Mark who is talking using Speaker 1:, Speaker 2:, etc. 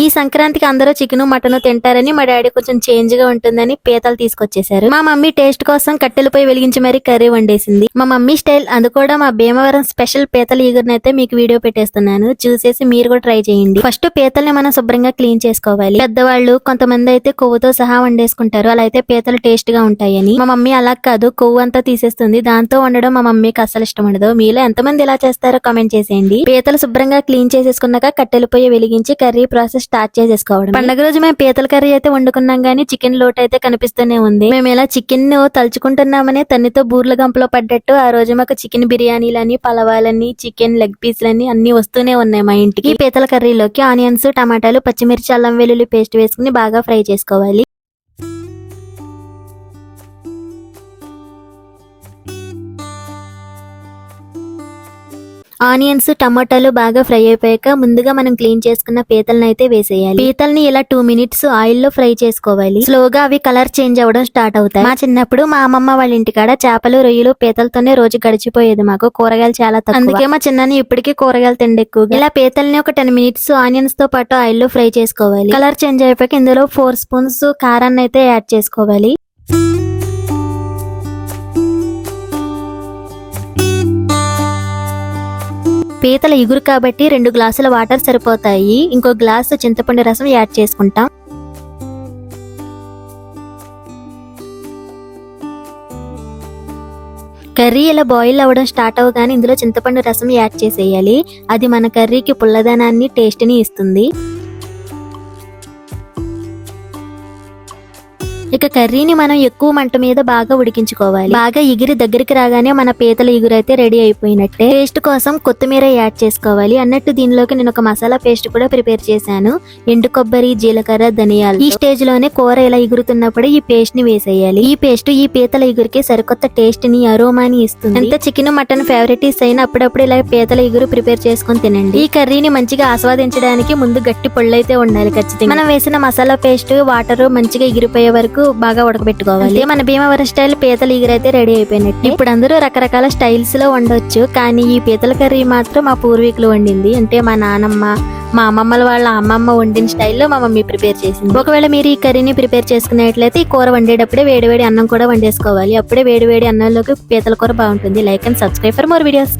Speaker 1: ఈ సంక్రాంతికి అందరూ చికెన్ మటన్ తింటారని మా డాడీ కొంచెం చేంజ్ గా ఉంటుందని పీతలు తీసుకొచ్చేసారు. మా మమ్మీ టేస్ట్ కోసం కట్టెలపై వెలిగించి మరీ కర్రీ వండేసింది. మా మమ్మీ స్టైల్. అది కూడా మా భీమవరం స్పెషల్ పీతల ఈగురునైతే మీకు వీడియో పెట్టేస్తున్నాను, చూసేసి మీరు కూడా ట్రై చేయండి. ఫస్ట్ పీతల్ని మనం శుభ్రంగా క్లీన్ చేసుకోవాలి. పెద్దవాళ్ళు కొంతమంది అయితే కొవ్వుతో సహా వండేసుకుంటారు, అలా అయితే పీతలు టేస్ట్ గా ఉంటాయని. మా మమ్మీ అలా కాదు, కొవ్వు అంతా తీసేస్తుంది. దాంతో వండడం మా మమ్మీకి అసలు ఇష్టం ఉండదు. మీలో ఎంతమంది ఇలా చేస్తారో కామెంట్ చేసేయండి. పీతలు శుభ్రంగా క్లీన్ చేసేసుకున్నాక కట్టెలపై వెలిగించి కర్రీ ప్రాసెస్ స్టార్ట్ చేసేసుకోవడం. పండగ రోజు మేము పీతల కర్రీ అయితే వండుకున్నాం గానీ చికెన్ లోటు అయితే కనిపిస్తూనే ఉంది. మేము ఇలా చికెన్ తలుచుకుంటున్నామని తన్నితో బూర్ల గంపలో పడ్డట్టు ఆ రోజు మాకు చికెన్ బిర్యానీలని, పలవాలని, చికెన్ లెగ్ పీస్లని అన్ని వస్తూనే ఉన్నాయి మా ఇంటికి. ఈ పీతల కర్రీలోకి ఆనియన్స్, టమాటాలు, పచ్చిమిర్చి, అల్లం వెల్లుల్లి పేస్ట్ వేసుకుని బాగా ఫ్రై చేసుకోవాలి. ఆనియన్స్, టమాటాలు బాగా ఫ్రై అయిపోయాక ముందుగా మనం క్లీన్ చేసుకున్న పీతలను అయితే వేసేయాలి. పీతల్ని ఇలా 2 minutes ఆయిల్ లో ఫ్రై చేసుకోవాలి. స్లోగా అవి కలర్ చేంజ్ అవ్వడం స్టార్ట్ అవుతాయి. మా చిన్నప్పుడు మా అమ్మమ్మ వాళ్ళ ఇంటికాడ చేపలు, రొయ్యలు, పీతలతోనే రోజు గడిచిపోయేది. మాకు కూరగాయలు చాలా తక్కువ, అందుకే మా చిన్నని ఇప్పటికీ కూరగాయలు తిండి ఎక్కువగా. ఇలా పీతల్ని ఒక 10 minutes ఆనియన్స్ తో పాటు ఆయిల్ లో ఫ్రై చేసుకోవాలి. కలర్ చేంజ్ అయిపోయాక ఇందులో 4 spoons కారాన్ని అయితే యాడ్ చేసుకోవాలి. పీతల ఇగురు కాబట్టి 2 గ్లాసుల వాటర్ సరిపోతాయి. ఇంకో గ్లాసు చింతపండు రసం యాడ్ చేసుకుంటాం. కర్రీ ఇలా బాయిల్ అవ్వడం స్టార్ట్ అవగానే ఇందులో చింతపండు రసం యాడ్ చేసేయాలి. అది మన కర్రీకి పుల్లదనాన్ని, టేస్ట్ ని ఇస్తుంది. ఇక కర్రీని మనం ఎక్కువ మంట మీద బాగా ఉడికించుకోవాలి. బాగా ఎగిరి దగ్గరికి రాగానే మన పీతల ఇగురు అయితే రెడీ అయిపోయినట్టే. టేస్ట్ కోసం కొత్తిమీర యాడ్ చేసుకోవాలి. అన్నట్టు దీనిలోకి నేను ఒక మసాలా పేస్ట్ కూడా ప్రిపేర్ చేశాను. ఎండు కొబ్బరి, జీలకర్ర, ధనియాలు. ఈ స్టేజ్ లోనే కూర ఇలా ఎగురుతున్నప్పుడు ఈ పేస్ట్ ని వేసేయాలి. ఈ పేస్ట్ ఈ పీతల ఇగురికి సరికొత్త టేస్ట్ ని, అరోమాని ఇస్తుంది. ఎంత చికెన్, మటన్ ఫేవరెటీస్ అయినా అప్పుడప్పుడు ఇలా పీతల ఇగురు ప్రిపేర్ చేసుకుని తినండి. ఈ కర్రీని మంచిగా ఆస్వాదించడానికి ముందు గట్టి పొళ్ళైతే ఉండాలి ఖచ్చితంగా. మనం వేసిన మసాలా పేస్ట్, వాటర్ మంచిగా ఎగిరిపోయే వరకు బాగా ఉడకబెట్టుకోవాలి. మన భీమవరం స్టైల్ పీతల ఇగురు అయితే రెడీ అయిపోయినట్టు. ఇప్పుడు అందరూ రకరకాల స్టైల్స్ లో వండొచ్చు, కానీ ఈ పీతల కర్రీ మాత్రం మా పూర్వీకులు వండింది. అంటే మా నానమ్మ, మా అమ్మమ్మల వాళ్ళ అమ్మమ్మ వండిన స్టైల్లో మా మమ్మీ ప్రిపేర్ చేసింది. ఒకవేళ మీరు ఈ కర్రీని ప్రిపేర్ చేసుకున్నట్లయితే ఈ కూర వండేటప్పుడే వేడివేడి అన్నం కూడా వండేసుకోవాలి. అప్పుడే వేడివేడి అన్నంలోకి పీతల కూర బాగుంటుంది. Like and subscribe for more videos.